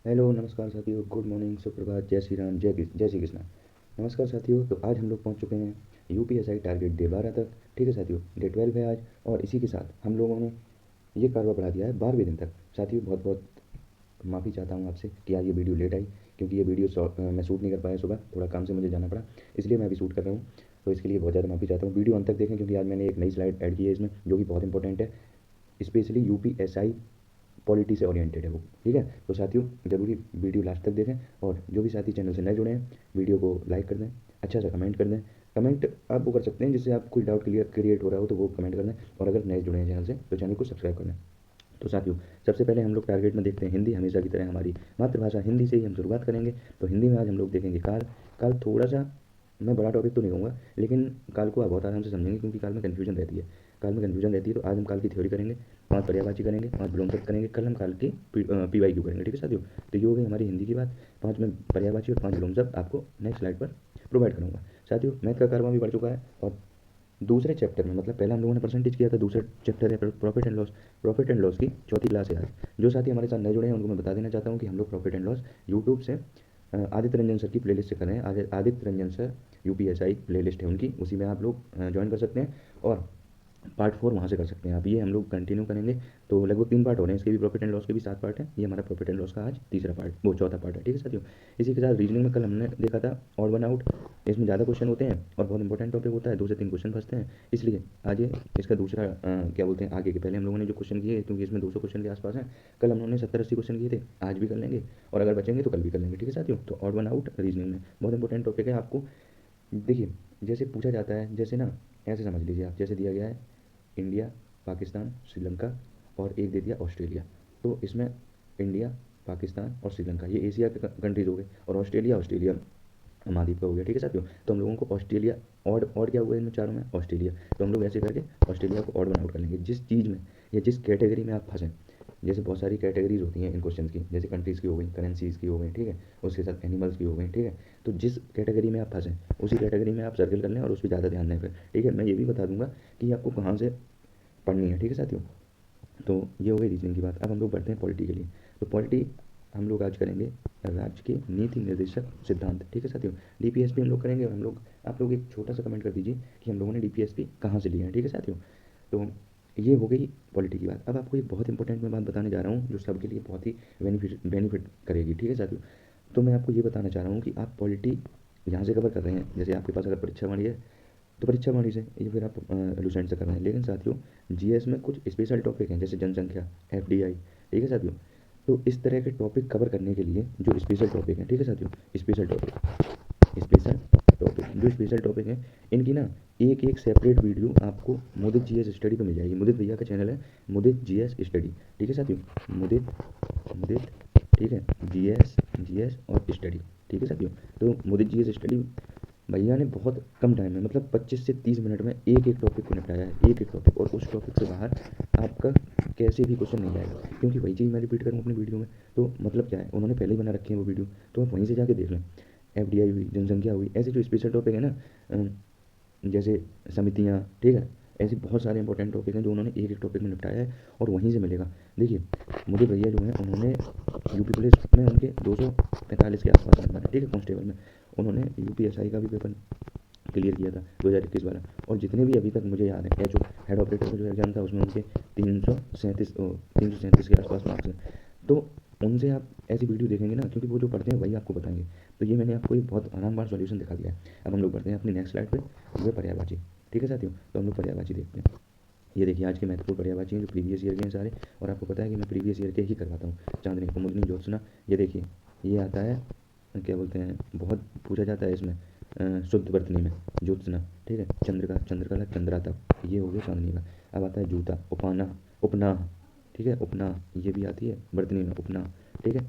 Hello, नमस्कार साथियों, good morning, सुप्रभात, जय श्री राम, जय श्री कृष्णा। नमस्कार साथियों, तो आज हम लोग पहुंच चुके हैं यूपीएसआई टारगेट डे 12 तक। ठीक है साथियों, डे 12 है आज, और इसी के साथ हम लोगों ने ये कारवा बढ़ा दिया है 12वें दिन तक। साथियों, बहुत बहुत माफ़ी चाहता हूँ आपसे कि आज ये वीडियो लेट आई, क्योंकि ये वीडियो मैं शूट नहीं कर पाया, सुबह थोड़ा काम से मुझे जाना पड़ा, इसलिए मैं अभी शूट कर रहा हूँ। तो इसके लिए बहुत ज़्यादा माफ़ी चाहता हूँ। वीडियो अंत तक देखें, क्योंकि आज मैंने एक नई स्लाइड ऐड की है इसमें, जो कि बहुत इंपॉर्टेंट है, स्पेशली यूपीएसआई पॉलिटी से ओरिएंटेड है वो। ठीक है, तो साथियों ज़रूरी वीडियो लास्ट तक देखें, और जो भी साथी चैनल से नए जुड़े हैं, वीडियो को लाइक कर दें, अच्छा सा कमेंट कर दें। कमेंट आप वो कर सकते हैं जिससे आप कोई डाउट क्रिएट हो रहा हो, तो वो कमेंट कर दें, और अगर नए जुड़े हैं चैनल से तो चैनल को सब्सक्राइब कर दें। तो साथियों, सबसे पहले हम लोग टारगेट में देखते हैं हिंदी। हमेशा की तरह हमारी मातृभाषा हिंदी से ही हम शुरुआत करेंगे। तो हिंदी में आज हम लोग देखेंगे काल। काल थोड़ा सा, मैं बड़ा टॉपिक तो नहीं कहूँगा, लेकिन काल को आप बहुत आराम से समझेंगे, क्योंकि काल में कन्फ्यूजन रहती है। काल में कन्फ्यूजन रहती है, तो आज हम काल की थ्योरी करेंगे, 5 पर्यायवाची करेंगे, 5 विलोम शब्द करेंगे, कल हम काल की पीवाईक्यू करेंगे। ठीक है साथियों, तो ये हो गई हमारी हिंदी की बात। 5 में पर्यायवाची और 5 विलोम शब्द आपको नेक्स्ट स्लाइड पर प्रोवाइड करूँगा। साथियों, मैथ का कारवां भी बढ़ चुका है, और दूसरे चैप्टर में, मतलब पहला हम लोगों ने परसेंटेज किया था, दूसरा चैप्टर है profit and loss. Profit and loss की चौथी क्लास है आज। जो साथी हमारे साथ नए जुड़े हैं उनको मैं बता देना चाहता हूँ कि हम लोग प्रॉफिट एंड लॉस यूट्यूब से आदित्य रंजन सर की प्लेलिस्ट से कर रहे हैं। Aditya Ranjan sir UPSI playlist है उनकी, उसी में आप लोग ज्वाइन कर सकते हैं, और पार्ट 4 वहाँ से कर सकते हैं आप। ये हम लोग कंटिन्यू करेंगे। तो लगभग 3 पार्ट हो रहे हैं इसके भी, प्रॉफिट एंड लॉस के भी 7 पार्ट हैं। ये हमारा प्रॉफिट एंड लॉस का आज तीसरा पार्ट, वो चौथा पार्ट है। ठीक है साथियों, इसी के साथ रीजनिंग में कल हमने देखा था ऑड वन आउट। इसमें ज़्यादा क्वेश्चन होते हैं और बहुत इंपॉर्टेंट टॉपिक होता है, 2 से 3 क्वेश्चन फंसते हैं, इसलिए आज ये इसका दूसरा क्या बोलते हैं, आगे के पहले हम लोगों ने जो क्वेश्चन किए, क्योंकि इसमें 200 क्वेश्चन के आसपास हैं, कल हम लोगों ने 70-80 क्वेश्चन किए थे, आज भी कर लेंगे, और अगर बचेंगे तो कल भी कर लेंगे। ठीक है साथियों, तो ऑड वन आउट रीजनिंग में बहुत इंपॉर्टेंट टॉपिक है। आपको देखिए, जैसे पूछा जाता है, जैसे ना, ऐसे समझ लीजिए आप, जैसे दिया गया है इंडिया, पाकिस्तान, श्रीलंका, और एक दे दिया ऑस्ट्रेलिया। तो इसमें इंडिया, पाकिस्तान और श्रीलंका ये एशिया के कंट्रीज हो गए, और ऑस्ट्रेलिया ऑस्ट्रेलिया महाद्वीप का हो गया। ठीक है साथियों, तो हम लोगों को ऑस्ट्रेलिया, ऑड ऑड क्या हुआ इनमें चारों में, ऑस्ट्रेलिया। तो हम लोग ऐसे करके ऑस्ट्रेलिया को ऑड वन आउट कर लेंगे। जिस चीज़ में या जिस कैटेगरी में आप फंसें, जैसे बहुत सारी कैटेगरीज होती हैं इन क्वेश्चन की, जैसे कंट्रीज़ की हो गई, करेंसीज़ की हो गई, ठीक है, उसके साथ एनिमल्स की हो गई। ठीक है, तो जिस कैटेगरी में आप फंसें उसी कैटेगरी में आप सर्कल कर लें, और उस पर ज़्यादा ध्यान दें फिर। ठीक है, मैं ये भी बता दूंगा कि आपको कहाँ से पढ़नी है। ठीक है साथियों, तो ये हो गई रीजनिंग की बात। अब हम लोग बढ़ते हैं पॉलिटी के लिए। तो पॉलिटी हम लोग आज करेंगे राज्य के नीति निर्देशक सिद्धांत। ठीक है साथियों, डीपीएसपी हम लोग करेंगे, और हम लोग, आप लोग एक छोटा सा कमेंट कर दीजिए कि हम लोगों ने डीपीएसपी कहाँ से लिया है। ठीक है साथियों, तो ये हो गई पॉलिटी की बात। अब आपको एक बहुत इंपॉर्टेंट मैं बात बताने जा रहा हूँ, जो सबके लिए बहुत ही बेनिफिट करेगी। ठीक है साथियों, तो मैं आपको ये बताना चाह रहा हूँ कि आप पॉलिटी यहाँ से कवर कर रहे हैं, जैसे आपके पास अगर परीक्षा वाणी है तो परीक्षा वाणी से, या फिर आप लुसेंट से कर रहे हैं, लेकिन साथियों जीएस में कुछ स्पेशल टॉपिक हैं, जैसे जनसंख्या, एफडीआई। ठीक है साथियों, तो इस तरह के टॉपिक कवर करने के लिए जो स्पेशल टॉपिक हैं, ठीक है साथियों, स्पेशल टॉपिक जो स्पेशल टॉपिक हैं, इनकी ना एक एक सेपरेट वीडियो आपको मुदित जीएस स्टडी पे मिल जाएगी। मुदित भैया का चैनल है, मुदित जीएस स्टडी। ठीक है साथियों, मुदित मुदित ठीक है, जीएस जीएस और स्टडी। ठीक है साथियों, तो मुदित जीएस स्टडी भैया ने बहुत कम टाइम में, मतलब 25 से 30 मिनट में एक एक टॉपिक को निपटाया है, एक एक टॉपिक, और उस टॉपिक से बाहर आपका कैसे भी क्वेश्चन नहीं जाएगा, क्योंकि वही चीज़ मैं रिपीट करूँ अपनी वीडियो में, तो मतलब क्या है, उन्होंने पहले ही बना रखी है वो वीडियो, तो आप वहीं से जाके देख लें। एफडीआई हुई, जनसंख्या हुई, ऐसे जो स्पेशल टॉपिक है ना, जैसे समितियाँ, ठीक है, ऐसे बहुत सारे इंपॉर्टेंट टॉपिक हैं जो उन्होंने एक एक टॉपिक में निपटाया है, और वहीं से मिलेगा। देखिए, मुझे भैया जो हैं, उन्होंने यूपी पुलिस में उनके 245 के आसपास नंबर है। ठीक है, कांस्टेबल में उन्होंने यूपीएसआई का भी पेपर क्लियर किया था 2021 वाला, और जितने भी अभी तक मुझे याद है, एच ओ हेड ऑपरेटर का जो एग्ज़ाम था उसमें उनके 337 के आसपास मार्क्स हैं। तो उनसे आप ऐसी वीडियो देखेंगे ना, क्योंकि वो जो पढ़ते हैं वही आपको बताएंगे। तो ये मैंने आपको एक बहुत आरामदार सॉल्यूशन दिखा दिया है। अब हम लोग बढ़ते हैं अपनी नेक्स्ट स्लाइड पे, वो है पर्यायवाची। ठीक है साथियों, तो हम लोग पर्यायवाची देखते हैं। ये देखिए आज के महत्वपूर्ण पर्यायवाची हैं जो प्रीवियस ईयर के हैं सारे, और आपको पता है कि मैं प्रीवियस ईयर के ही करवाता हूँ। चांदनी, कुमुदनी, ज्योत्सना। ये देखिए, ये आता है, क्या बोलते हैं, बहुत पूछा जाता है इसमें, शुद्ध वर्तनी में ज्योत्सना। ठीक है, चंद्रिका, चंद्रकला, चंद्रातप, ये हो गया चांदनी का। अब आता है जूता, उपाना, उपनाह। ठीक है, उपनाह ये भी आती है वर्तनी में, उपनाह। ठीक है,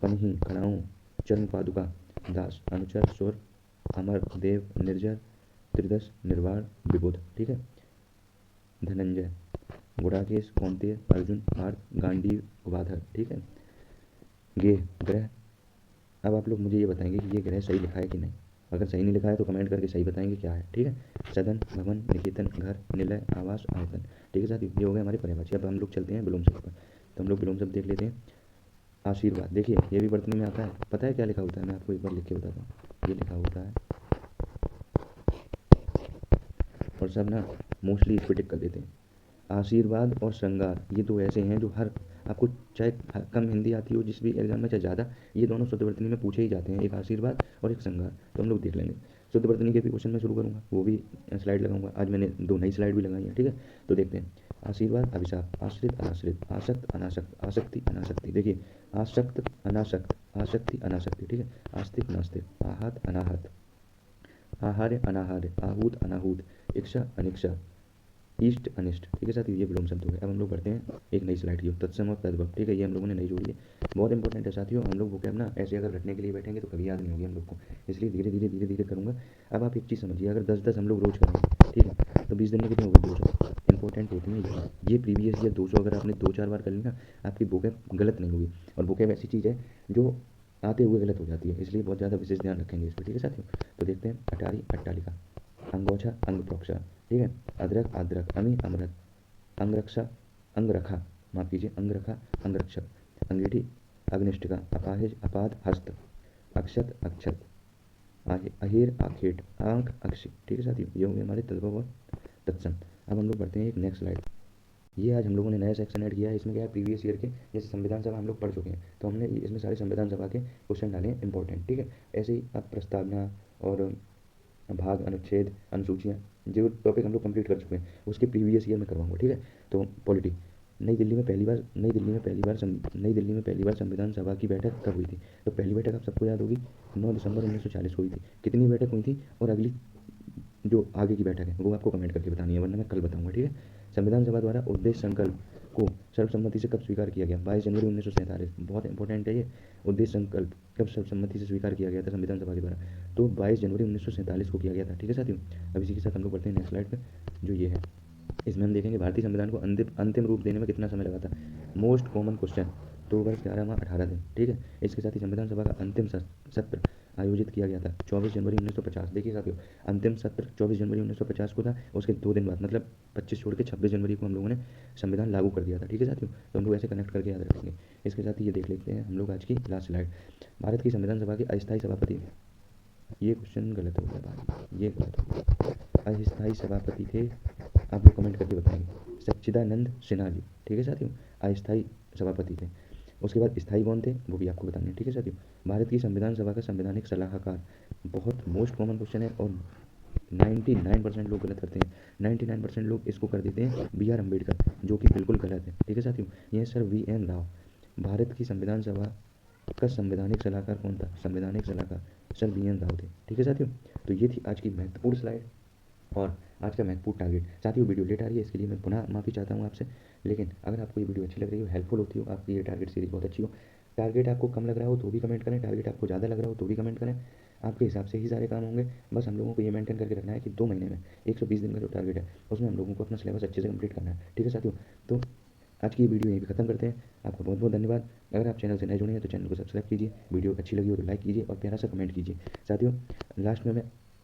पनही, खड़ाऊँ, चर्म पादुका, दास, अनुचर, सुर, अमर, देव, निर्जर, त्रिदश, निर्वाण, विबुध। ठीक है, धनंजय, गुड़ाकेश, कौंतेय, अर्जुन, पार्थ, गांडीव, उबाधर। ठीक है, गेह, ग्रह। अब आप लोग मुझे ये बताएंगे कि ये ग्रह सही लिखा है कि नहीं। अगर सही नहीं लिखा है तो कमेंट करके सही बताएंगे क्या है। ठीक है, सदन, भवन, निकेतन, घर, निलय, आवास, आयतन। ठीक है साथियों, ये हो गया हमारे पर्यायवाची। अब हम लोग चलते हैं विलोम शब्द पर। तो हम लोग विलोम शब्द देख लेते हैं। आशीर्वाद। देखिए ये भी वर्तनी में आता है। पता है क्या लिखा होता है? मैं आपको एक बार लिख के बताता हूँ। ये लिखा होता है और सब ना मोस्टली इस पे टिक कर देते हैं। आशीर्वाद और श्रृंगार ये दो ऐसे हैं जो हर आपको चाहे कम हिंदी आती हो जिस भी एग्जाम में चाहे ज़्यादा, ये दोनों शुद्धवर्तनी में पूछे ही जाते हैं, एक आशीर्वाद और एक श्रृंगार। तो हम लोग देख लेंगे। शुद्धवर्तनी के भी क्वेश्चन मैं शुरू करूँगा, वो भी स्लाइड लगाऊंगा। आज मैंने 2 नई स्लाइड भी लगाई हैं, ठीक है। तो देखते हैं। आशीर्वाद, अभिशाप, आश्रित, अनाश्रित, आसक्त, अनासक्त, आसक्ति, अनासक्ति। देखिए आसक्त, अनासक्त, आसक्ति, अनासक्ति, ठीक है। आस्तिक, नास्तिक, आहत, अनाहत, आहार्य, अनाहार्य, आहूत, अनाहूत, इच्छा, अनिच्छा, ईस्ट, अनिष्ट, ठीक है साथियों। ये विलोम शब्द हो गए। अब हम लोग बढ़ते हैं एक नई स्लाइड की ओर, तत्सम और तद्भव, ठीक है। ये हम लोगों ने नई जोड़ी है, बहुत इंपॉर्टेंट है साथियों। हम लोग वोकैब ना ऐसे अगर रटने के लिए बैठेंगे तो कभी याद नहीं होगी हम लोग को, इसलिए धीरे धीरे धीरे धीरे करूँगा। अब आप एक चीज़ समझिए, अगर 10-10 हम लोग रोज करेंगे, ठीक है, तो 20 दिन में कितने हो गए? 200 इंपॉर्टेंट होती है ये प्रीवियस ईयर 200 अगर आपने 2-4 बार कर ली ना, आपकी वोकैब गलत नहीं होगी। और वोकैब ऐसी चीज़ है जो आते हुए गलत हो जाती है, इसलिए बहुत ज़्यादा विशेष ध्यान रखेंगे इस पर, ठीक है साथियों। तो देखते हैं। अटारी, अट्टालिका, अंगोछा, अंग प्रोक्षा, ठीक है। अदरक, अदरक, अमी, अमरक, अंगरक्षा, अंगरखा, माफ कीजिए, अंगरखा, अंगरक्षक, अंगीठी, अग्निष्टिका, अपाहिज, अपाद, हस्त, अक्षत, अक्षत, अहिर, आखेट, आंख, अक्षी, ठीक है साथियों। ये हो गए हमारे तद्भव और तत्सम। अब हम लोग बढ़ते हैं एक नेक्स्ट स्लाइड। ये आज हम लोगों ने नया सेक्शन ऐड किया है। इसमें क्या है, प्रीवियस ईयर के जैसे संविधान सभा हम लोग पढ़ चुके हैं, तो हमने इसमें सारे संविधान सभा के क्वेश्चन डाले हैं इंपॉर्टेंट, ठीक है। ऐसे ही अब प्रस्तावना और भाग, अनुच्छेद, अनुसूचियाँ, जो टॉपिक हम लोग कंप्लीट कर चुके हैं उसके प्रीवियस ईयर में करवाऊंगा, ठीक है। तो पॉलिटी, नई दिल्ली में पहली बार संविधान सभा की बैठक कब हुई थी? तो पहली बैठक आप सबको याद होगी 9 दिसंबर 1940 को हुई थी। कितनी बैठक हुई थी और अगली जो आगे की बैठक है वो आपको कमेंट करके बतानी है, वरना मैं कल बताऊंगा, ठीक है। संविधान सभा द्वारा उद्देश्य संकल्प को सर्वसम्मति से कब स्वीकार किया गया? 22 जनवरी 1947। बहुत इंपॉर्टेंट है ये। उद्देश्य संकल्प कब सर्वसम्मति से स्वीकार किया गया था संविधान सभा के द्वारा? तो 22 जनवरी 1947 को किया गया था, ठीक है साथियों। अब इसी के साथ हम लोग बढ़ते हैं नेक्स्ट स्लाइड पर, जो ये है। इसमें हम देखेंगे भारतीय संविधान को अंतिम रूप देने में कितना समय लगा था। Most common question. 2 वर्ष 11 माह 18 दिन, ठीक है। इसके साथ ही संविधान सभा का अंतिम सत्र आयोजित किया गया था 24 जनवरी 1950। देखिए साथियों, अंतिम सत्र 24 जनवरी 1950 को था। उसके 2 दिन बाद मतलब 25 छोड़ के 26 जनवरी को हम लोगों ने संविधान लागू कर दिया था, ठीक है साथियों। तो हम लोग ऐसे कनेक्ट करके याद रखेंगे। इसके साथ ही ये देख लेते हैं हम लोग आज की लास्ट स्लाइड। भारत की संविधान सभा के अस्थायी सभापति, ये क्वेश्चन गलत हो गया भाई, ये गलत हो गया। अस्थायी सभापति थे, आप लोग कमेंट करके बताएंगे। सच्चिदानंद सिन्हा जी, ठीक है साथियों, अस्थायी सभापति थे। उसके बाद स्थायी कौन थे वो भी आपको बताने हैं, ठीक है साथियों। भारत की संविधान सभा का संवैधानिक सलाहकार, बहुत मोस्ट कॉमन क्वेश्चन है और 99% लोग गलत करते हैं। 99% लोग इसको कर देते हैं B.R. अम्बेडकर, जो कि बिल्कुल गलत है, ठीक है साथियों। यह सर V.N. राव। भारत की संविधान सभा का संवैधानिक सलाहकार कौन था? संवैधानिक सलाहकार सर V.N. राव थे, ठीक है साथियों। तो ये थी आज की महत्वपूर्ण स्लाइड और आज का महत्वपूर्ण टारगेट। साथियों वीडियो लेट आ रही है, इसके लिए मैं पुनः माफ़ी चाहता हूँ आपसे, लेकिन अगर आपको ये वीडियो अच्छी लग रही हो, हेल्पफुल होती हो, आपकी ये टारगेट सीरीज बहुत अच्छी हो, टारगेट आपको कम लग रहा हो तो भी कमेंट करें, टारगेट आपको ज़्यादा लग रहा हो तो भी कमेंट करें। आपके हिसाब से ही सारे काम होंगे। बस हम लोगों को ये मेंटेन करके रखना है कि 2 महीने में 120 दिन का जो टारगेट है उसमें हम लोगों को अपना सिलेबस अच्छे से कंप्लीट करना है, ठीक है साथियों। तो आज की ये वीडियो यहीं पे खत्म करते हैं। आपका बहुत बहुत धन्यवाद। अगर आप चैनल से नए जुड़े हैं तो चैनल को सब्सक्राइब कीजिए, वीडियो अच्छी लगी हो तो लाइक कीजिए और प्यारा सा कमेंट कीजिए। साथियों लास्ट में मैं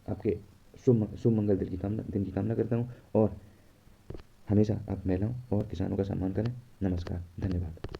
आपके शुभ मंगल दिन की कामना करता हूँ और हमेशा आप महिलाओं और किसानों का सम्मान करें। नमस्कार, धन्यवाद।